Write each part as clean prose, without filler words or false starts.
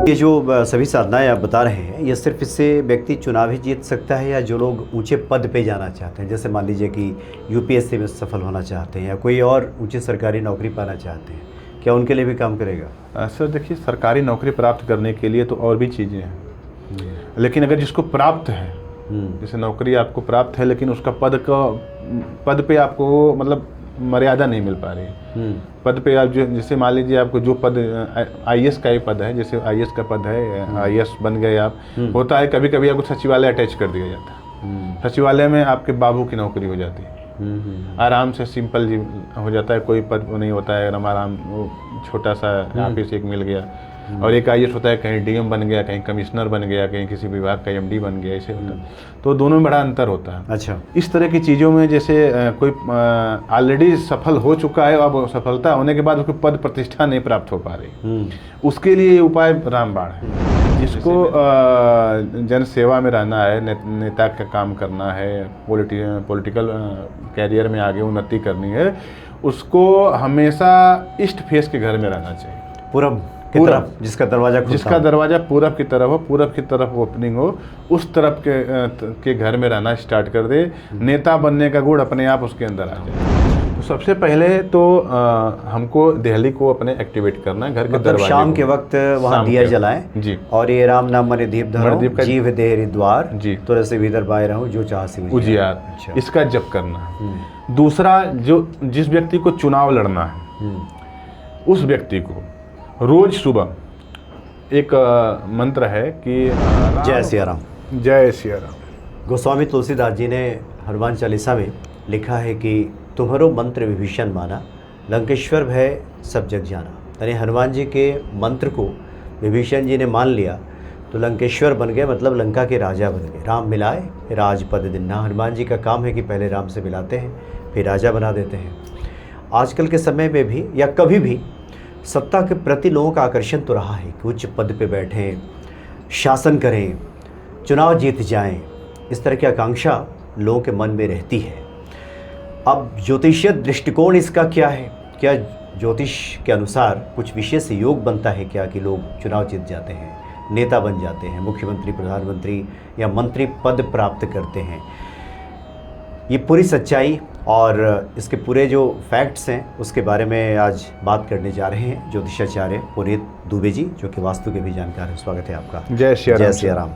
ये जो सभी साधनाएं आप बता रहे हैं, ये सिर्फ इससे व्यक्ति चुनाव ही जीत सकता है या जो लोग ऊंचे पद पे जाना चाहते हैं, जैसे मान लीजिए कि यूपीएससी में सफल होना चाहते हैं या कोई और ऊंची सरकारी नौकरी पाना चाहते हैं, क्या उनके लिए भी काम करेगा? सर देखिए, सरकारी नौकरी प्राप्त करने के लिए तो और भी चीज़ें हैं, लेकिन अगर जिसको प्राप्त है, जैसे नौकरी आपको प्राप्त है लेकिन उसका पद पे आपको मतलब मर्यादा नहीं मिल पा रही है। पद पे आप जो, जैसे मान लीजिए आपको जो पद आईएएस का ही पद है, जैसे आईएएस का पद है, आईएएस बन गए आप, होता है कभी कभी आपको सचिवालय अटैच कर दिया जाता है, सचिवालय में आपके बाबू की नौकरी हो जाती है, आराम से सिंपल जी हो जाता है, कोई पद नहीं होता है, आराम छोटा सा ऑफिस एक मिल गया। और एक आईएएस होता है कहीं डीएम बन गया, कहीं कमिश्नर बन गया, कहीं किसी विभाग का एमडी बन गया, ऐसे होता है। तो दोनों में बड़ा अंतर होता है। अच्छा, इस तरह की चीज़ों में जैसे कोई ऑलरेडी सफल हो चुका है, अब सफलता होने के बाद उसको पद प्रतिष्ठा नहीं प्राप्त हो पा रही, उसके लिए ये उपाय रामबाण है। जिसको जन सेवा में रहना है, नेता का काम करना है, पॉलिटिकल कैरियर में आगे उन्नति करनी है, उसको हमेशा ईस्ट फेस के घर में रहना चाहिए, पूरब की तरफ, जिसका दरवाजा पूरब की तरफ हो, पूरब की तरफ ओपनिंग हो, उस तरफ के घर में रहना स्टार्ट कर दे। नेता बनने का गुण अपने आप उसके अंदर आ जाए। तो सबसे पहले तो हमको दिल्ली को अपने एक्टिवेट करना है, घर के दरवाजे शाम के वक्त वहाँ दिया जलाएं जी, और ये राम नाम मरे दीप धरो, जीव देहरि द्वार जी, तो रसे भीतर बाहर रहूं जो चाहे उजियार, इसका जप करना है। दूसरा, जिस व्यक्ति को चुनाव लड़ना है, उस व्यक्ति को रोज सुबह एक मंत्र है कि जय सिया राम, जय सिया राम। गोस्वामी तुलसीदास जी ने हनुमान चालीसा में लिखा है कि तुम्हारो मंत्र विभीषण माना, लंकेश्वर भय सब जग जाना। यानी हनुमान जी के मंत्र को विभीषण जी ने मान लिया तो लंकेश्वर बन गए, मतलब लंका के राजा बन गए। राम मिलाए राजपद दिन्ना। हनुमान जी का काम है कि पहले राम से मिलाते हैं, फिर राजा बना देते हैं। आजकल के समय में भी या कभी भी सत्ता के प्रति लोगों का आकर्षण तो रहा है कि उच्च पद पे बैठें, शासन करें, चुनाव जीत जाएं, इस तरह की आकांक्षा लोगों के मन में रहती है। अब ज्योतिषीय दृष्टिकोण इसका क्या है? क्या ज्योतिष के अनुसार कुछ विशेष योग बनता है क्या कि लोग चुनाव जीत जाते हैं, नेता बन जाते हैं, मुख्यमंत्री, प्रधानमंत्री या मंत्री पद प्राप्त करते हैं? ये पूरी सच्चाई और इसके पूरे जो फैक्ट्स हैं उसके बारे में आज बात करने जा रहे हैं ज्योतिषाचार्य पुनीत दुबे जी, जो कि वास्तु के भी जानकार हैं। स्वागत है आपका। जय सिया राम।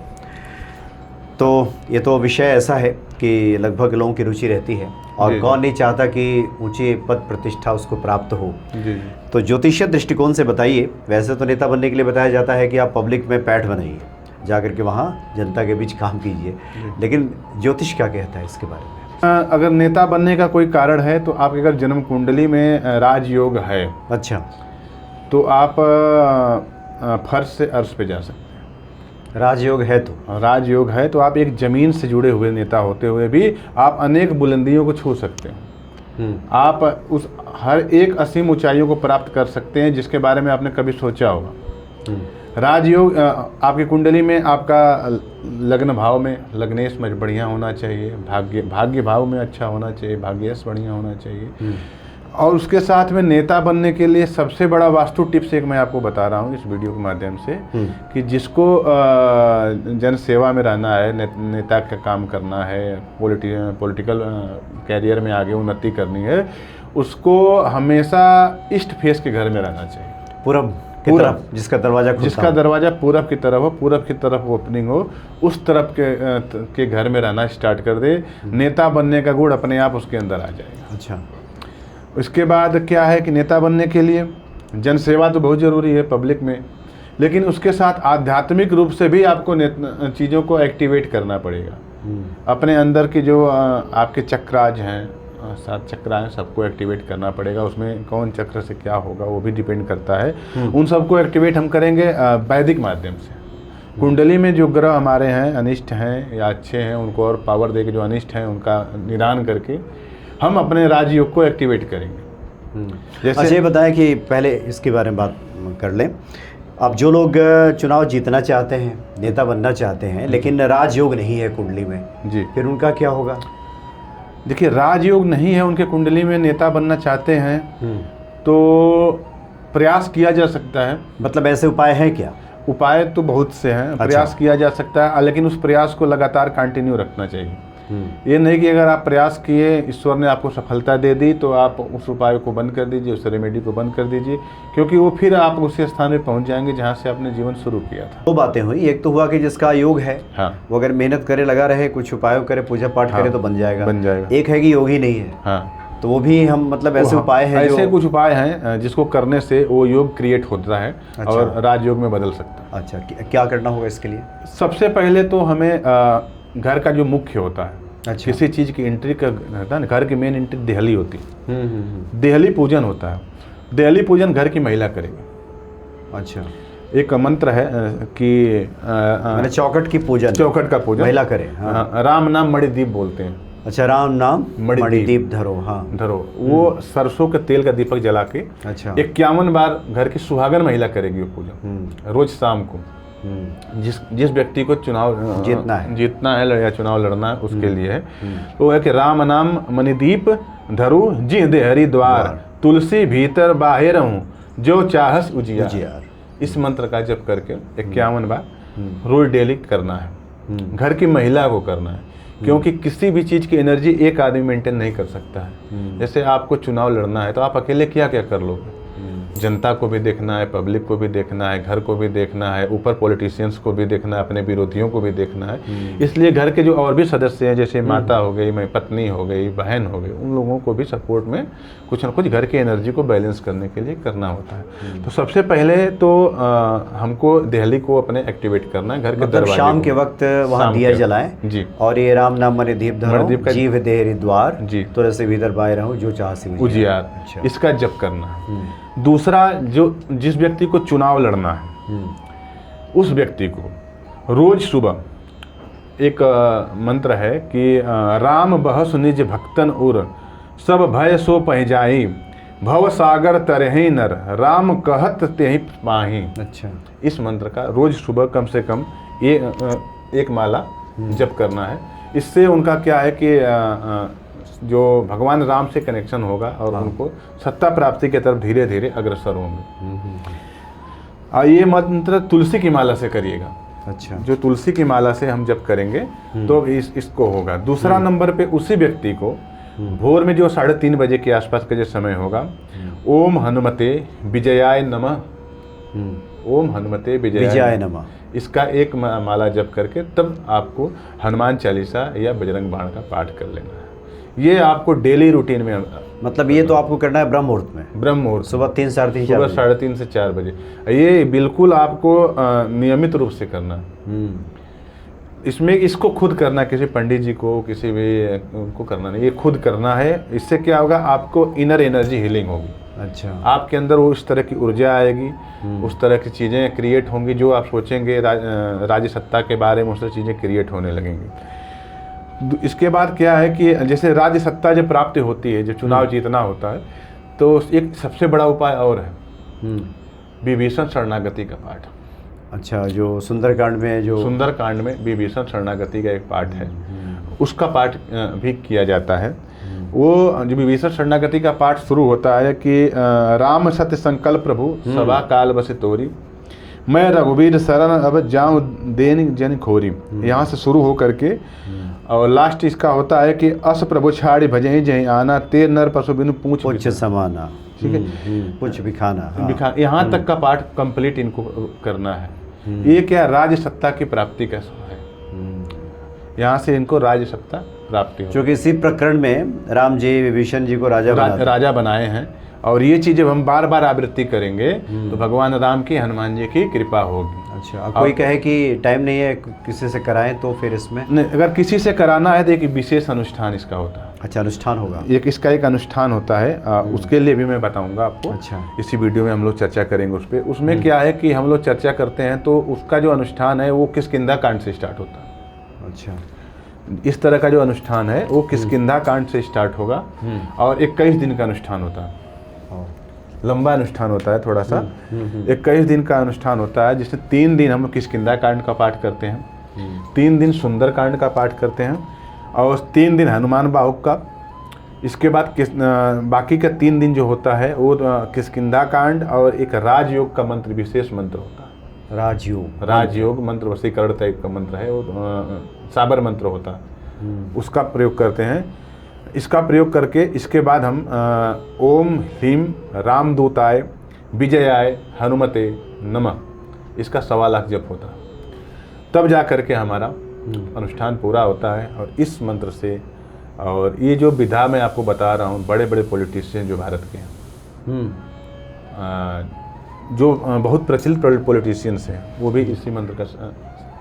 तो ये तो विषय ऐसा है कि लगभग लोगों की रुचि रहती है और कौन नहीं चाहता कि ऊंची पद प्रतिष्ठा उसको प्राप्त हो। जी। तो ज्योतिषीय दृष्टिकोण से बताइए, वैसे तो नेता बनने के लिए बताया जाता है कि आप पब्लिक में पैठ बनाइए, जाकर के वहाँ जनता के बीच काम कीजिए, लेकिन ज्योतिष क्या कहता है इसके बारे में? अगर नेता बनने का कोई कारण है तो आपके अगर जन्म कुंडली में राजयोग है, अच्छा, तो आप फर्श से अर्श पे जा सकते हैं। राजयोग है तो आप एक जमीन से जुड़े हुए नेता होते हुए भी आप अनेक बुलंदियों को छू सकते हैं। आप उस हर एक असीम ऊंचाइयों को प्राप्त कर सकते हैं जिसके बारे में आपने कभी सोचा होगा। राजयोग आपकी कुंडली में आपका लग्न भाव में लग्नेश बढ़िया होना चाहिए, भाग्य भाव में अच्छा होना चाहिए, भाग्यश बढ़िया होना चाहिए। और उसके साथ में नेता बनने के लिए सबसे बड़ा वास्तु टिप्स एक मैं आपको बता रहा हूँ इस वीडियो के माध्यम से, कि जिसको जन सेवा में रहना है, नेता का काम करना है, पॉलिटिकल कैरियर में आगे उन्नति करनी है, उसको हमेशा ईस्ट फेस के घर में रहना चाहिए, पूरब की तरफ, जिसका दरवाजा पूरब की तरफ हो, पूरब की तरफ ओपनिंग हो, उस तरफ के घर में रहना स्टार्ट कर दे। नेता बनने का गुण अपने आप उसके अंदर आ जाएगा। अच्छा, उसके बाद क्या है कि नेता बनने के लिए जन सेवा तो बहुत ज़रूरी है पब्लिक में, लेकिन उसके साथ आध्यात्मिक रूप से भी आपको चीज़ों को एक्टिवेट करना पड़ेगा। अपने अंदर की जो आपके चक्राज हैं, 7 चक्र हैं, सबको एक्टिवेट करना पड़ेगा। उसमें कौन चक्र से क्या होगा वो भी डिपेंड करता है। उन सबको एक्टिवेट हम करेंगे वैदिक माध्यम से। कुंडली में जो ग्रह हमारे हैं, अनिष्ट हैं या अच्छे हैं, उनको और पावर देके जो अनिष्ट हैं उनका निदान करके हम अपने राजयोग को एक्टिवेट करेंगे। जैसे अच्छा, ये बताएं कि पहले इसके बारे में बात कर लें। अब जो लोग चुनाव जीतना चाहते हैं, नेता बनना चाहते हैं, लेकिन राजयोग नहीं है कुंडली में जी, फिर उनका क्या होगा? देखिए, राजयोग नहीं है उनके कुंडली में, नेता बनना चाहते हैं तो प्रयास किया जा सकता है। मतलब ऐसे उपाय हैं क्या? उपाय तो बहुत से हैं, प्रयास किया जा सकता है, लेकिन उस प्रयास को लगातार कंटिन्यू रखना चाहिए। ये नहीं कि अगर आप प्रयास किए, ईश्वर ने आपको सफलता दे दी तो आप उस उपाय को बंद कर दीजिए, उस रेमेडी को बंद कर दीजिए, क्योंकि वो फिर आप उसी स्थान में पहुंच जाएंगे जहां से आपने जीवन शुरू किया था। दो बातें हुई, एक तो हुआ कि जिसका योग है हाँ, वो अगर मेहनत करे, लगा रहे, कुछ उपायों करे, पूजा पाठ करे तो बन जाएगा। एक है कि योग ही नहीं है, हाँ, तो वो भी हम मतलब ऐसे उपाय हैं, ऐसे कुछ उपाय हैं जिसको करने से वो योग क्रिएट होता है और राजयोग में बदल सकता है। अच्छा, क्या करना होगा इसके लिए? सबसे पहले तो हमें घर का जो मुख्य होता है, अच्छा, किसी चीज़ की एंट्री का रहता है ना, घर की मेन एंट्री देहली होती है, देहली पूजन होता है। देहली पूजन घर की महिला करेगी। अच्छा, एक मंत्र है कि मैंने चौखट की पूजन, चौखट का पूजन महिला करे। हाँ। राम नाम मणिदीप बोलते हैं। अच्छा, राम नाम मणिदीप धरो। हाँ, धरो, वो सरसों के तेल का दीपक जला के अच्छा 51 बार घर की सुहागन महिला करेगी वो पूजन, रोज शाम को। जिस व्यक्ति को चुनाव जीतना है या चुनाव लड़ना है उसके लिए है, वो है कि राम नाम मणिदीप धरू जिह दे हरिद्वार, तुलसी भीतर बाहर हूँ जो चाहस उजियार। इस मंत्र का जप करके 51 बार रोज डेली करना है, घर की महिला को करना है, क्योंकि किसी भी चीज़ की एनर्जी एक आदमी मेंटेन नहीं कर सकता है। जैसे आपको चुनाव लड़ना है तो आप अकेले क्या क्या कर लोगे? जनता को भी देखना है, पब्लिक को भी देखना है, घर को भी देखना है, ऊपर पॉलिटिशियंस को भी देखना है, अपने विरोधियों को भी देखना है। इसलिए घर के जो और भी सदस्य हैं, जैसे माता हो गई, पत्नी हो गई, बहन हो गई, उन लोगों को भी सपोर्ट में कुछ ना कुछ घर की एनर्जी को बैलेंस करने के लिए करना होता है। तो सबसे पहले तो हमको देहली को अपने एक्टिवेट करना है, घर के दरवाजे शाम के वक्त वहाँ दिया जलाएं जी, और ये राम नाम मणिदीप धरो जीव दे हरिद्वार जी, तुलसी भीतर बाहर रहूं जो चाहसी उजियार। इसका जप करना है। दूसरा, जिस व्यक्ति को चुनाव लड़ना है उस व्यक्ति को रोज सुबह एक मंत्र है कि राम बहस निज भक्तन उर सब भय सो पह जाई, भव सागर तरहि नर राम कहत तेहि पाही। अच्छा, इस मंत्र का रोज सुबह कम से कम एक माला जप करना है। इससे उनका क्या है कि जो भगवान राम से कनेक्शन होगा और उनको सत्ता प्राप्ति की तरफ धीरे धीरे अग्रसर होंगे। ये मंत्र तुलसी की माला से करिएगा। अच्छा, जो तुलसी की माला से हम जब करेंगे तो इसको होगा। दूसरा नंबर पे उसी व्यक्ति को भोर में जो 3:30 बजे के आसपास का जो समय होगा, ओम हनुमते विजयाय नमः, ओम हनुमते विजयाय नमः, इसका एक माला जप करके तब आपको हनुमान चालीसा या बजरंग बाण का पाठ कर लेना है। ये आपको डेली रूटीन में, मतलब ये तो आपको करना है ब्रह्म मुहूर्त में, ब्रह्म मुहूर्त सुबह 3 साढ़े 3 से 4 बजे। ये बिल्कुल आपको नियमित रूप से करना है। इसमें इसको खुद करना, किसी पंडित जी को, किसी भी उनको करना नहीं, ये खुद करना है। इससे क्या होगा, आपको इनर एनर्जी हीलिंग होगी। अच्छा, आपके अंदर वो उस तरह की ऊर्जा आएगी, उस तरह की चीज़ें क्रिएट होंगी जो आप सोचेंगे, राज्य सत्ता के बारे में उस तरह चीज़ें क्रिएट होने लगेंगी। इसके बाद क्या है कि जैसे राज्य सत्ता जब प्राप्त होती है, जब चुनाव जीतना होता है, तो एक सबसे बड़ा उपाय और है, विभीषण शरणागति का पाठ। अच्छा, जो सुंदरकांड में विभीषण शरणागति का एक पाठ है, उसका पाठ भी किया जाता है। वो जो विभीषण शरणागति का पाठ शुरू होता है कि राम सत्य संकल्प प्रभु सभा काल बसे तोरी, मैं रघुवीर शरण अब जाऊं देन जन खोरी। यहाँ से शुरू हो करके और लास्ट इसका होता है कि अस प्रभु छाड़ी भजई जय आना, तेर नर पशु बिनु पूछ समाना। ठीक है, पूछ बिखाना। हाँ। यहाँ तक का पाठ कंप्लीट इनको करना है। ये क्या राज्य सत्ता की प्राप्ति का है, यहाँ से इनको राज्य सत्ता प्राप्ति हो, क्योंकि इसी प्रकरण में राम जी विभीषण जी को राजा बनाए हैं। और ये चीज़ जब हम बार बार आवृत्ति करेंगे तो भगवान राम की, हनुमान जी की कृपा होगी। अच्छा, कोई कहे कि टाइम नहीं है, किसी से कराएं तो फिर इसमें नहीं, अगर किसी से कराना है तो एक विशेष अनुष्ठान इसका होता है। अच्छा, अनुष्ठान होगा, इसका एक अनुष्ठान होता है। उसके लिए भी मैं बताऊंगा आपको। अच्छा, इसी वीडियो में हम लोग चर्चा करेंगे उस पर। उसमें क्या है कि हम लोग चर्चा करते हैं तो उसका जो अनुष्ठान है वो किष्किंधा कांड से स्टार्ट होता है। अच्छा, इस तरह का जो अनुष्ठान है वो किष्किंधा कांड से स्टार्ट होगा और 21 दिन का अनुष्ठान होता है। लंबा अनुष्ठान होता है थोड़ा सा। 21 दिन का अनुष्ठान होता है, जिसमें 3 दिन हम किष्किंधा कांड का पाठ करते हैं, 3 दिन सुंदर कांड का पाठ करते हैं और 3 दिन हनुमान बाहुक का। इसके बाद बाकी का 3 दिन जो होता है वो किष्किंधा कांड और एक राजयोग का मंत्र, विशेष मंत्र होता है। राजयोग मंत्र, वशीकरण टाइप का मंत्र है वो, साबर मंत्र होता है, उसका प्रयोग करते हैं। इसका प्रयोग करके इसके बाद हम ओम ह्रीम रामदूताय विजयाय हनुमते नमः, इसका 1.25 लाख जप होता है, तब जा करके हमारा अनुष्ठान पूरा होता है। और इस मंत्र से, और ये जो विधा मैं आपको बता रहा हूँ, बड़े बड़े पॉलिटिशियन जो भारत के हैं, जो बहुत प्रचलित पॉलिटिशियंस हैं, वो भी इसी मंत्र का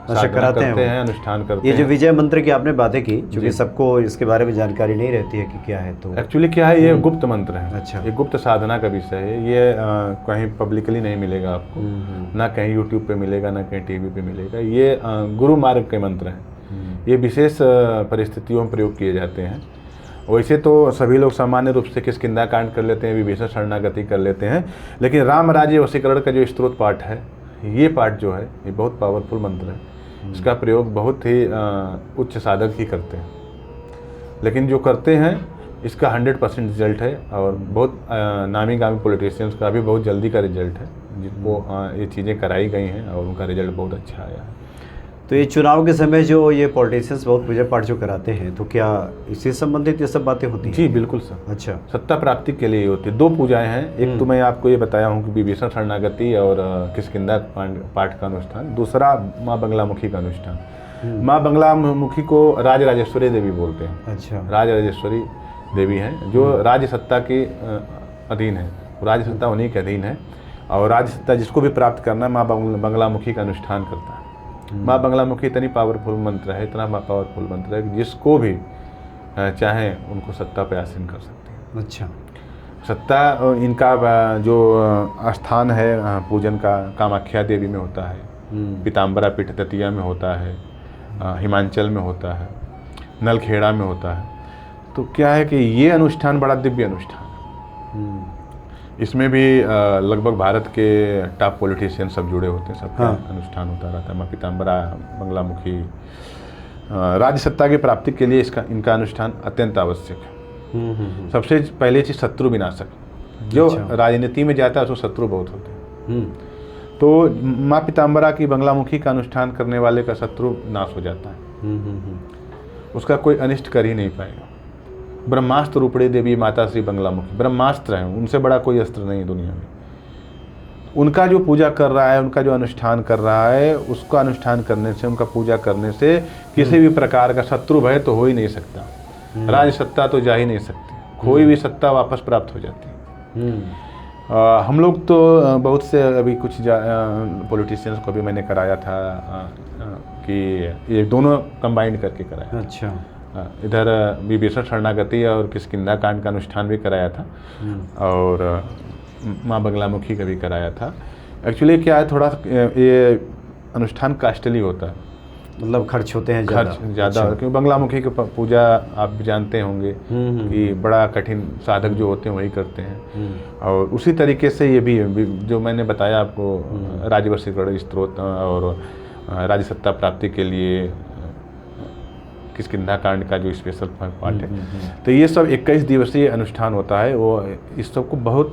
साधना करते हैं, अनुष्ठान करते हैं। ये जो विजय मंत्र की आपने बातें की, क्योंकि सबको इसके बारे में जानकारी नहीं रहती है कि क्या है, तो एक्चुअली क्या है, ये गुप्त मंत्र है। अच्छा। ये गुप्त साधना का विषय है। ये कहीं पब्लिकली नहीं मिलेगा आपको, ना कहीं यूट्यूब पे मिलेगा, ना कहीं टीवी पे मिलेगा। ये गुरु मार्ग के मंत्र हैं। ये विशेष परिस्थितियों में प्रयोग किए जाते हैं। वैसे तो सभी लोग सामान्य रूप से किष्किंधा कांड कर लेते हैं, विभीषण शरणागति कर लेते हैं, लेकिन राम राज्य वशीकरण का जो स्त्रोत पाठ है, ये पाठ जो है, ये बहुत पावरफुल मंत्र है। इसका प्रयोग बहुत ही उच्च साधक ही करते हैं, लेकिन जो करते हैं इसका 100% रिजल्ट है। और बहुत नामी गामी पॉलिटिशियंस का भी बहुत जल्दी का रिजल्ट है, जिनको ये चीज़ें कराई गई हैं और उनका रिजल्ट बहुत अच्छा आया है। तो ये चुनाव के समय जो ये पॉलिटिशियंस बहुत पूजा पाठ जो कराते हैं, तो क्या इससे संबंधित ये सब बातें होती हैं? जी बिल्कुल सर। अच्छा। सत्ता प्राप्ति के लिए होती है। 2 पूजाएं हैं, एक तो मैं आपको ये बताया हूँ कि विभीषण शरणागति और किष्किंधा पाठ का अनुष्ठान, दूसरा माँ बंगलामुखी का अनुष्ठान। माँ बंगलामुखी को राजराजेश्वरी देवी बोलते हैं। अच्छा। राजराजेश्वरी देवी हैं जो राज्य सत्ता के अधीन है, राज्य सत्ता उन्हीं के अधीन है, और राज्य सत्ता जिसको भी प्राप्त करना है, माँ बंगलामुखी का अनुष्ठान करता है। माँ बंगलामुखी इतनी पावरफुल मंत्र है, इतना पावरफुल मंत्र है कि जिसको भी चाहें उनको सत्ता पे आसीन कर सकते हैं। अच्छा। सत्ता इनका जो स्थान है पूजन का, कामाख्या देवी में होता है, पीताम्बरा पीठ दतिया में होता है, हिमाचल में होता है, नलखेड़ा में होता है। तो क्या है कि ये अनुष्ठान बड़ा दिव्य अनुष्ठान है। इसमें भी लगभग भारत के टॉप पॉलिटिशियन सब जुड़े होते हैं, सबका अनुष्ठान होता रहता है। माँ पीताम्बरा, बंगलामुखी, राज्य सत्ता की प्राप्ति के लिए इनका अनुष्ठान अत्यंत आवश्यक है। सबसे पहले चीज़ शत्रु विनाशक। जो राजनीति में जाता है उसको शत्रु बहुत होते हैं, तो माँ पीताम्बरा की बंगलामुखी का अनुष्ठान करने वाले का शत्रु नाश हो जाता है, उसका कोई अनिष्ट कर ही नहीं पाएगा। ब्रह्मास्त्र रूपड़ी देवी माता श्री बंगलामुखी ब्रह्मास्त्र हैं, उनसे बड़ा कोई अस्त्र नहीं है दुनिया में। उनका जो पूजा कर रहा है, उनका जो अनुष्ठान कर रहा है, उसका अनुष्ठान करने से, उनका पूजा करने से किसी भी प्रकार का शत्रु भय तो हो ही नहीं सकता, राज सत्ता तो जा ही नहीं सकती, कोई भी सत्ता वापस प्राप्त हो जाती है। हम लोग तो बहुत से अभी कुछ पॉलिटिशियंस को भी मैंने कराया था कि ये दोनों कंबाइंड करके कराया। अच्छा। इधर विभीषण शरणागति और किष्किंधा कांड का अनुष्ठान भी कराया था, और माँ बंगलामुखी का भी कराया था। एक्चुअली क्या है, थोड़ा ये अनुष्ठान कास्टली होता है, मतलब खर्च होते हैं खर्च ज़्यादा, क्योंकि बंगलामुखी की पूजा आप भी जानते होंगे कि बड़ा कठिन साधक जो होते हैं वही करते हैं। और उसी तरीके से ये भी जो मैंने बताया आपको, राज्य वशीकरण स्त्रोत और राज्य सत्ता प्राप्ति के लिए किष्किंधा कांड का जो स्पेशल पार्ट है, तो ये सब 21 दिवसीय अनुष्ठान होता है। वो इस सब को बहुत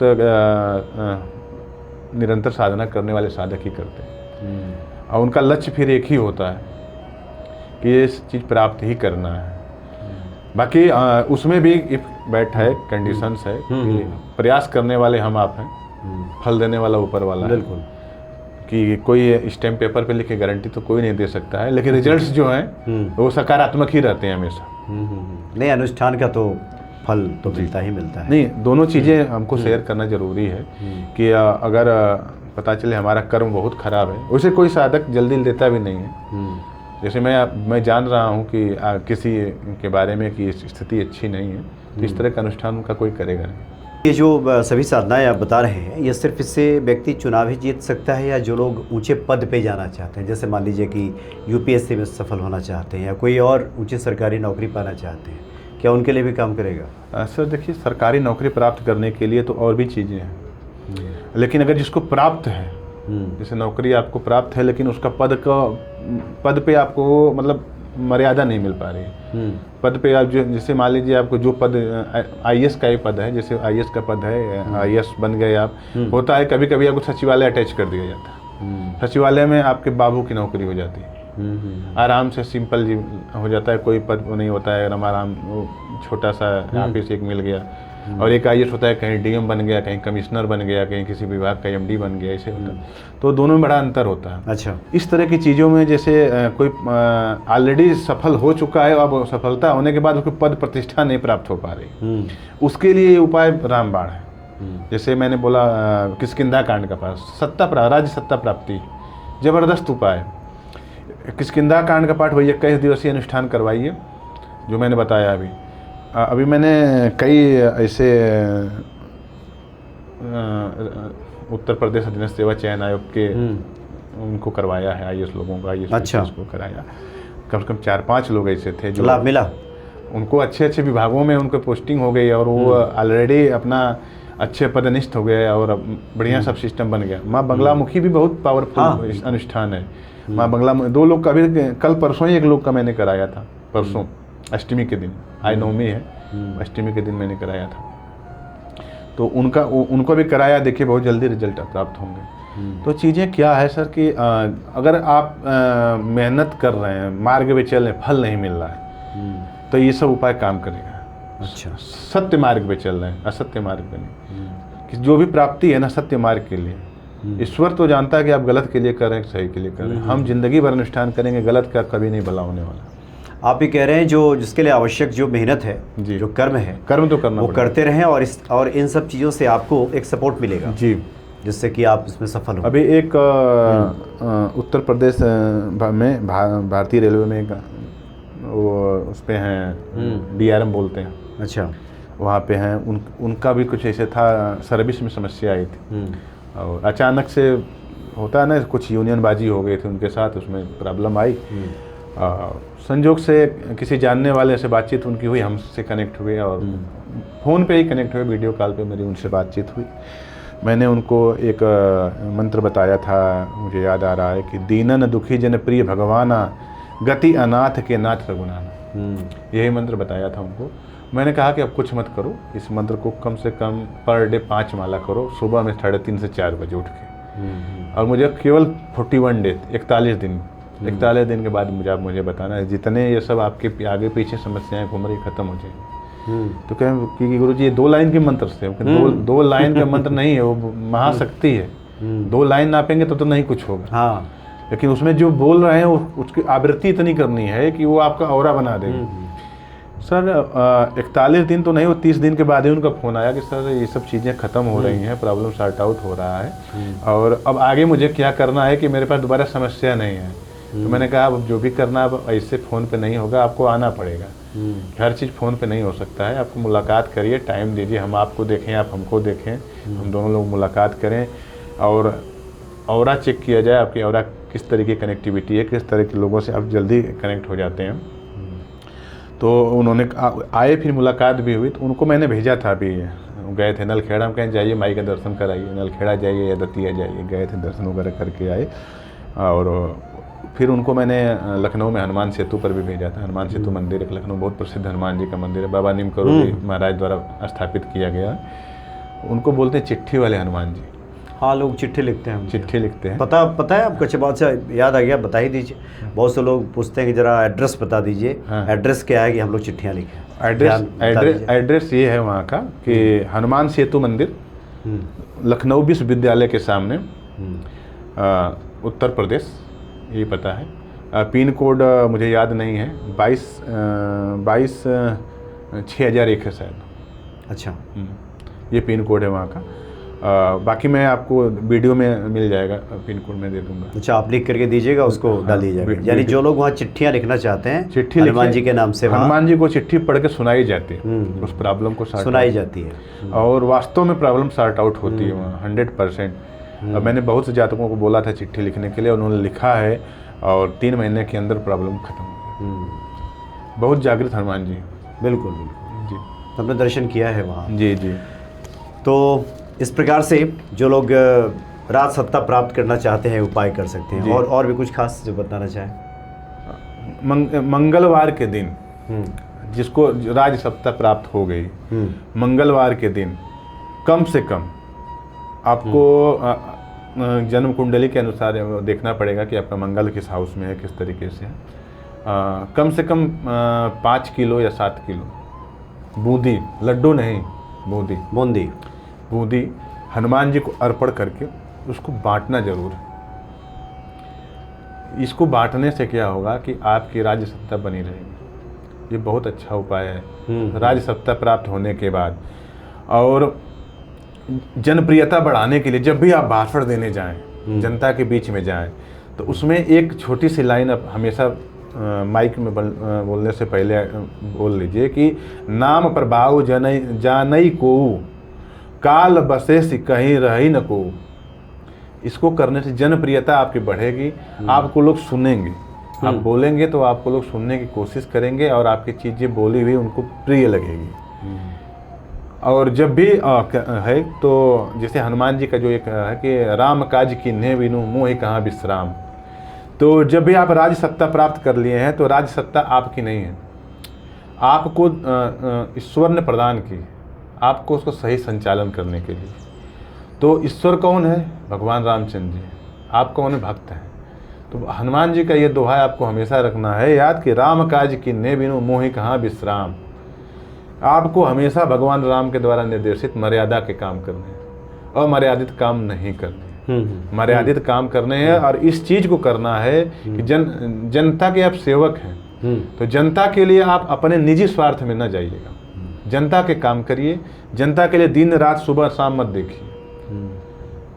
निरंतर साधना करने वाले साधक ही करते हैं, और उनका लक्ष्य फिर एक ही होता है कि ये चीज़ प्राप्त ही करना है। बाकी उसमें भी बैठ है, कंडीशंस है कि प्रयास करने वाले हम आप हैं, फल देने वाला ऊपर वाला है। बिल्कुल। कि कोई स्टैम्प पेपर पे लिखे गारंटी तो कोई नहीं दे सकता है, लेकिन रिजल्ट्स जो हैं वो सकारात्मक ही रहते हैं हमेशा। नहीं, अनुष्ठान का तो फल तो मिलता ही मिलता है। नहीं, दोनों चीज़ें हमको शेयर करना जरूरी है कि अगर पता चले हमारा कर्म बहुत खराब है, उसे कोई साधक जल्दी देता भी नहीं है। जैसे मैं जान रहा हूँ कि किसी के बारे में कि स्थिति अच्छी नहीं है, तो इस तरह का अनुष्ठान उनका कोई करेगा नहीं। ये जो सभी साधनाएं आप बता रहे हैं, ये सिर्फ इससे व्यक्ति चुनाव ही जीत सकता है, या जो लोग ऊंचे पद पे जाना चाहते हैं, जैसे मान लीजिए कि यूपीएससी में सफल होना चाहते हैं या कोई और ऊंची सरकारी नौकरी पाना चाहते हैं, क्या उनके लिए भी काम करेगा? सर देखिए, सरकारी नौकरी प्राप्त करने के लिए तो और भी चीज़ें हैं, लेकिन अगर जिसको प्राप्त है, जैसे नौकरी आपको प्राप्त है लेकिन उसका पद पे आपको मतलब मर्यादा नहीं मिल पा रही है। पद पे आप जो, जैसे मान लीजिए आपको जो पद आईएएस का ही पद है, जैसे आईएएस का पद है, आईएएस बन गए आप, होता है कभी कभी आपको सचिवालय अटैच कर दिया जाता है, सचिवालय में आपके बाबू की नौकरी हो जाती है, आराम से सिंपल जी हो जाता है, कोई पद नहीं होता है, एकदम आराम, छोटा सा ऑफिस एक मिल गया। और एक आईएएस होता है, कहीं डीएम बन गया, कहीं कमिश्नर बन गया, कहीं किसी विभाग का एमडी बन गया, ऐसे होता है। तो दोनों में बड़ा अंतर होता है। अच्छा, इस तरह की चीज़ों में जैसे कोई ऑलरेडी सफल हो चुका है, अब सफलता होने के बाद उसको पद प्रतिष्ठा नहीं प्राप्त हो पा रही, उसके लिए ये उपाय रामबाण है। जैसे मैंने बोला किष्किंधा कांड का पास राज्य सत्ता प्राप्ति, जबरदस्त उपाय। किष्किंधा कांड का पाठ वही 21 दिवसीय अनुष्ठान करवाइए, जो मैंने बताया अभी मैंने कई ऐसे उत्तर प्रदेश अधीनस्थ सेवा चयन आयोग के उनको करवाया है, आईएएस लोगों का, आईएएस अच्छा, को कराया। कम से कम 4-5 लोग ऐसे थे जो लाभ मिला उनको, अच्छे विभागों में उनको पोस्टिंग हो गई और वो ऑलरेडी अपना अच्छे पदनिष्ठ हो गए और बढ़िया सब सिस्टम बन गया। माँ बंगलामुखी भी बहुत पावरफुल अनुष्ठान है। माँ बंगला 2 लोग का भी, कल परसों ही 1 लोग का मैंने कराया था, परसों अष्टमी के दिन, आज नवमी है, अष्टमी के दिन मैंने कराया था। तो उनको भी कराया, देखिए बहुत जल्दी रिजल्ट प्राप्त होंगे। तो चीज़ें क्या है सर कि अगर आप मेहनत कर रहे हैं, मार्ग पे चल रहे हैं, फल नहीं मिल रहा है, तो ये सब उपाय काम करेगा। अच्छा, सत्य मार्ग पे चल रहे हैं, असत्य मार्ग पे नहीं। कि जो भी प्राप्ति है ना, सत्य मार्ग के लिए। ईश्वर तो जानता है कि आप गलत के लिए कर रहे हैं, सही के लिए कर रहे हैं। हम जिंदगी भर अनुष्ठान करेंगे, गलत का कभी नहीं भला होने वाला। आप ये कह रहे हैं जिसके लिए आवश्यक जो मेहनत है, जो कर्म है, कर्म तो करना, वो करते रहें और इन सब चीज़ों से आपको एक सपोर्ट मिलेगा जी, जिससे कि आप इसमें सफल हो। अभी एक उत्तर प्रदेश में भारतीय रेलवे में एक वो उस पे हैं, डीआरएम बोलते हैं। अच्छा, वहाँ पे हैं, उनका भी कुछ ऐसे था, सर्विस में समस्या आई थी और अचानक से होता है ना, कुछ यूनियनबाजी हो गई थी उनके साथ, उसमें प्रॉब्लम आई। संजोग से किसी जानने वाले से बातचीत उनकी हुई, हमसे कनेक्ट हुए और फ़ोन पे ही कनेक्ट हुए, वीडियो कॉल पे मेरी उनसे बातचीत हुई। मैंने उनको एक मंत्र बताया था, मुझे याद आ रहा है कि दीनन दुखी जन प्रिय भगवाना, गति अनाथ के नाथ रघुनाना, यही मंत्र बताया था उनको। मैंने कहा कि अब कुछ मत करो, इस मंत्र को कम से कम पर डे 5 माला करो, सुबह में 3:30 से 4 बजे उठ के। और मुझे केवल 41 डे, 41 दिन के बाद मुझे बताना है, जितने ये सब आपके आगे पीछे समस्याएं घूम रही खत्म हो जाएंगी। तो कहें कि गुरुजी ये 2 लाइन के मंत्र से, 2 लाइन का मंत्र नहीं है, वो महाशक्ति है। 2 लाइन नापेंगे तो नहीं कुछ होगा। हाँ, लेकिन उसमें जो बोल रहे हैं उसकी आवृत्ति इतनी करनी है कि वो आपका ऑरा बना देगी। सर 41 दिन तो नहीं, वो 30 दिन के बाद ही उनका फ़ोन आया कि सर ये सब चीज़ें ख़त्म हो रही हैं, प्रॉब्लम सॉर्ट आउट हो रहा है और अब आगे मुझे क्या करना है कि मेरे पास दोबारा समस्या नहीं है। तो मैंने कहा अब जो भी करना, अब ऐसे फ़ोन पे नहीं होगा, आपको आना पड़ेगा। हर चीज़ फ़ोन पे नहीं हो सकता है, आपको मुलाकात करिए, टाइम दीजिए, हम आपको देखें, आप हमको देखें, हम दोनों लोग मुलाकात करें और ऑरा चेक किया जाए, आपकी ऑरा किस तरह की कनेक्टिविटी है, किस तरह के लोगों से आप जल्दी कनेक्ट हो जाते हैं। तो उन्होंने आए, फिर मुलाकात भी हुई। तो उनको मैंने भेजा था, अभी गए थे नलखेड़ा, हम कहें जाइए माई का दर्शन कराइए, नलखेड़ा जाइए या दतिया जाइए, गए थे, दर्शन वगैरह करके आए। और फिर उनको मैंने लखनऊ में हनुमान सेतु पर भी भेजा था। हनुमान सेतु मंदिर एक लखनऊ बहुत प्रसिद्ध हनुमान जी का मंदिर है, बाबा नीम करोली महाराज द्वारा स्थापित किया गया। उनको बोलते हैं चिट्ठी वाले हनुमान जी। हाँ, लोग चिट्ठी लिखते हैं, चिट्ठी लिखते हैं। पता है आपको? अच्छी बात से याद आ गया, बता ही दीजिए। बहुत से लोग पूछते हैं कि जरा एड्रेस बता दीजिए। हाँ। एड्रेस क्या है कि हम लोग चिट्ठियाँ लिखें? एड्रेस ये है वहाँ का कि हनुमान सेतु मंदिर, लखनऊ विश्वविद्यालय के सामने, उत्तर प्रदेश, ये पता है। पिन कोड मुझे याद नहीं है, 22,6001 है शायद। अच्छा, ये पिन कोड है वहाँ का। बाकी मैं आपको वीडियो में मिल जाएगा, पिन कोड में दे दूंगा। अच्छा, आप लिख करके दीजिएगा, उसको डाल दीजिएगा। यानी जो लोग वहाँ चिट्ठियाँ लिखना चाहते हैं, चिट्ठी हनुमान जी के नाम से, हनुमान जी को चिट्ठी पढ़ के सुनाई जाती है, उस प्रॉब्लम को सुनाई जाती है और वास्तव में प्रॉब्लम सॉर्ट आउट होती है वहाँ 100%। मैंने बहुत से जातकों को बोला था चिट्ठी लिखने के लिए, उन्होंने लिखा है और 3 महीने के अंदर प्रॉब्लम खत्म हो गई। बहुत जागृत हनुमान जी। बिल्कुल जी, हमने दर्शन किया है वहाँ। जी। तो इस प्रकार से जो लोग राज सत्ता प्राप्त करना चाहते हैं उपाय कर सकते हैं। और भी कुछ खास जो बताना चाहें? मंगलवार के दिन जिसको राज सत्ता प्राप्त हो गई, मंगलवार के दिन कम से कम आपको जन्म कुंडली के अनुसार देखना पड़ेगा कि आपका मंगल किस हाउस में है, किस तरीके से है। कम से कम 5 किलो या 7 किलो बूंदी, लड्डू नहीं, बूंदी बूंदी हनुमान जी को अर्पण करके उसको बांटना जरूर है। इसको बांटने से क्या होगा कि आपकी राज्य सत्ता बनी रहेगी। ये बहुत अच्छा उपाय है राज्य सत्ता प्राप्त होने के बाद। और जनप्रियता बढ़ाने के लिए जब भी आप भाषण देने जाएं, जनता के बीच में जाएं, तो उसमें एक छोटी सी लाइन आप हमेशा माइक में बोलने से पहले बोल लीजिए कि नाम प्रभाव जानई को काल बसेस कहीं रही न को। इसको करने से जनप्रियता आपकी बढ़ेगी, आपको लोग सुनेंगे, आप बोलेंगे तो आपको लोग सुनने की कोशिश करेंगे और आपकी चीज़ें बोली हुई उनको प्रिय लगेगी। और जब भी है तो जैसे हनुमान जी का जो एक है कि राम काज कीन्हे बिनु मोहि कहाँ विश्राम। तो जब भी आप राज्य सत्ता प्राप्त कर लिए हैं तो राज्य सत्ता आपकी नहीं है, आपको ईश्वर ने प्रदान की, आपको उसको सही संचालन करने के लिए। तो ईश्वर कौन है? भगवान रामचंद्र जी। आप कौन है? भक्त हैं। तो हनुमान जी का ये दोहा आपको हमेशा रखना है याद कि राम काज कीन्हे बिनु मोहि कहाँ विश्राम। आपको हमेशा भगवान राम के द्वारा निर्देशित मर्यादा के काम करने हैं, अमर्यादित काम नहीं करने, मर्यादित काम करने हैं। और इस चीज़ को करना है कि जनता के आप सेवक हैं, तो जनता के लिए आप अपने निजी स्वार्थ में न जाइएगा, जनता के काम करिए, जनता के लिए दिन रात सुबह शाम मत देखिए।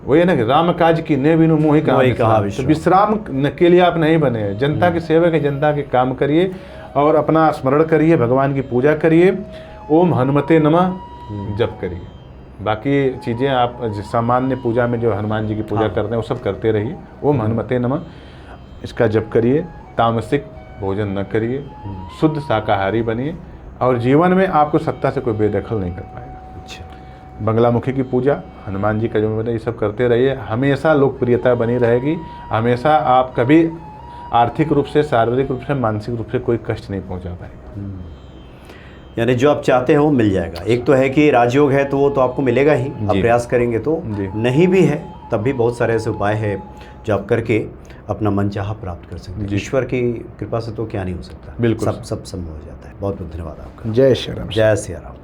वही है ना कि राम काज कीन्हे बिनु मोहि कहाँ विश्राम। तो विश्राम के लिए आप नहीं बने, जनता के सेवक है, जनता के काम करिए और अपना स्मरण करिए, भगवान की पूजा करिए, ओम हनुमते नमः जप करिए। बाकी चीज़ें आप सामान्य पूजा में जो हनुमान जी की पूजा करते हैं वो सब करते रहिए। ओम हनुमते नमः इसका जप करिए, तामसिक भोजन न करिए, शुद्ध शाकाहारी बनिए और जीवन में आपको सत्ता से कोई बेदखल नहीं कर पाएगा। अच्छा, बंगलामुखी की पूजा, हनुमान जी का जो ये सब करते रहिए, हमेशा लोकप्रियता बनी रहेगी। हमेशा आप कभी आर्थिक रूप से, शारीरिक रूप से, मानसिक रूप से कोई कष्ट नहीं पहुंचा पाएगा। यानी जो आप चाहते हो वो मिल जाएगा। एक तो है कि राजयोग है तो वो तो आपको मिलेगा ही, आप प्रयास करेंगे तो। नहीं भी है तब भी बहुत सारे ऐसे उपाय हैं जो आप करके अपना मनचाहा प्राप्त कर सकते हैं। ईश्वर की कृपा से तो क्या नहीं हो सकता, बिल्कुल सब संभव हो जाता है। बहुत बहुत धन्यवाद आपका। जय श्री राम। जय श्री राम।